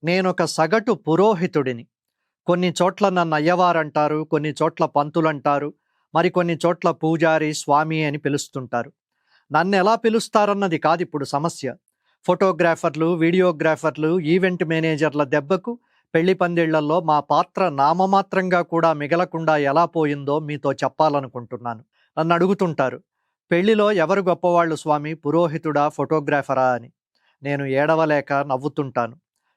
నేనొక సగటు పురోహితుడిని. కొన్ని చోట్ల నన్ను అయ్యవారంటారు, కొన్ని చోట్ల పంతులంటారు, మరికొన్ని చోట్ల పూజారి, స్వామి అని పిలుస్తుంటారు. నన్నెలా పిలుస్తారన్నది కాదిప్పుడు సమస్య. ఫోటోగ్రాఫర్లు, వీడియోగ్రాఫర్లు, ఈవెంట్ మేనేజర్ల దెబ్బకు పెళ్లి పందిళ్లలో మా పాత్ర నామమాత్రంగా కూడా మిగలకుండా ఎలా పోయిందో మీతో చెప్పాలనుకుంటున్నాను. నన్ను అడుగుతుంటారు, పెళ్లిలో ఎవరు గొప్పవాళ్ళు స్వామి, పురోహితుడా, ఫోటోగ్రాఫరా అని. నేను ఏడవలేక నవ్వుతుంటాను.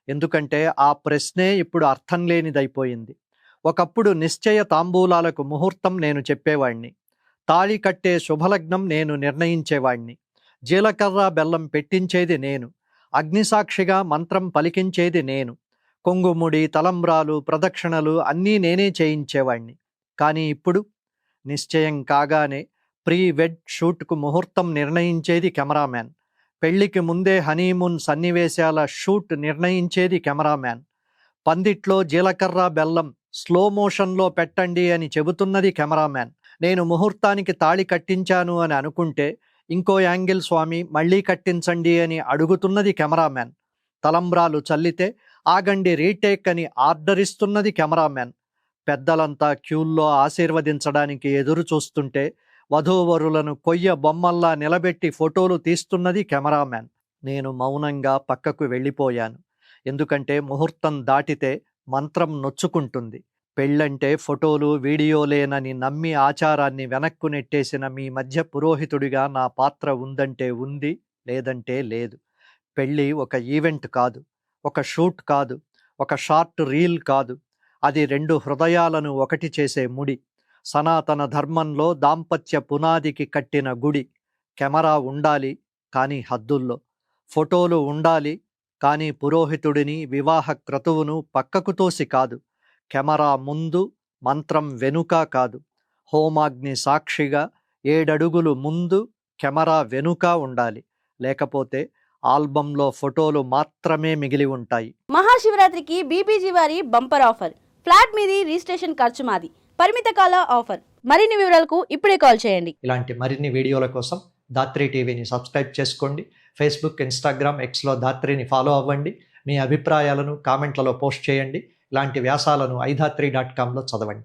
ఎందుకంటే ఆ ప్రశ్నే ఇప్పుడు అర్థం లేనిదైపోయింది. ఒకప్పుడు నిశ్చయ తాంబూలాలకు ముహూర్తం నేను చెప్పేవాణ్ణి, తాళి కట్టే శుభలగ్నం నేను నిర్ణయించేవాణ్ణి, జీలకర్ర బెల్లం పెట్టించేది నేను, అగ్నిసాక్షిగా మంత్రం పలికించేది నేను, కొంగుముడి, తలంబ్రాలు, ప్రదక్షిణలు అన్నీ నేనే చేయించేవాణ్ణి. కానీ ఇప్పుడు నిశ్చయం కాగానే ప్రీ వెడ్ షూట్కు ముహూర్తం నిర్ణయించేది కెమెరామ్యాన్, పెళ్లికి ముందే హనీమూన్ సన్నివేశాల షూట్ నిర్ణయించేది కెమెరామ్యాన్, పందిట్లో జీలకర్ర బెల్లం స్లో మోషన్లో పెట్టండి అని చెబుతున్నది కెమెరామ్యాన్. నేను ముహూర్తానికి తాళి కట్టించాను అని అనుకుంటే ఇంకో యాంగిల్ స్వామి మళ్ళీ కట్టించండి అని అడుగుతున్నది కెమెరామ్యాన్. తలంబ్రాలు చల్లితే ఆగండి రీటేక్ అని ఆర్డర్ ఇస్తున్నది కెమెరామ్యాన్. పెద్దలంతా క్యూల్లో ఆశీర్వదించడానికి ఎదురు చూస్తుంటే వధూవరులను కొయ్య బొమ్మల్లా నిలబెట్టి ఫోటోలు తీస్తున్నది కెమెరామ్యాన్. నేను మౌనంగా పక్కకు వెళ్ళిపోయాను. ఎందుకంటే ముహూర్తం దాటితే మంత్రం నొచ్చుకుంటుంది. పెళ్ళంటే ఫోటోలు, వీడియోలేనని నమ్మి ఆచారాన్ని వెనక్కు నెట్టేసిన మీ మధ్య పురోహితుడిగా నా పాత్ర ఉందంటే ఉంది, లేదంటే లేదు. పెళ్ళి ఒక ఈవెంట్ కాదు, ఒక షూట్ కాదు, ఒక షార్ట్ రీల్ కాదు. అది రెండు హృదయాలను ఒకటి చేసే ముడి. సనాతన ధర్మంలో దాంపత్య పునాదికి కట్టిన గుడి. కెమెరా ఉండాలి, కానీ హద్దుల్లో. ఫోటోలు ఉండాలి, కానీ పురోహితుడిని, వివాహ క్రతువును పక్కకు తోసి కాదు. కెమెరా ముందు, మంత్రం వెనుక కాదు. హోమాగ్ని సాక్షిగా 7 అడుగులు ముందు, కెమెరా వెనుక ఉండాలి. లేకపోతే ఆల్బంలో ఫోటోలు మాత్రమే మిగిలి ఉంటాయి. మహాశివరాత్రికి బీబీజీ వారి బంపర్ ఆఫర్. ఫ్లాట్ మీది రిజిస్ట్రేషన్ ఖర్చు మాది. పరిమిత కాల ఆఫర్. మరిన్ని వివరాలకు ఇప్పుడే కాల్ చేయండి. ఇలాంటి మరిన్ని వీడియోల కోసం ధాత్రి టీవీని సబ్స్క్రైబ్ చేసుకోండి. ఫేస్బుక్, ఇన్స్టాగ్రామ్, ఎక్స్లో ధాత్రిని ఫాలో అవ్వండి. మీ అభిప్రాయాలను కామెంట్లలో పోస్ట్ చేయండి. ఇలాంటి వ్యాసాలను iDhatri.com చదవండి.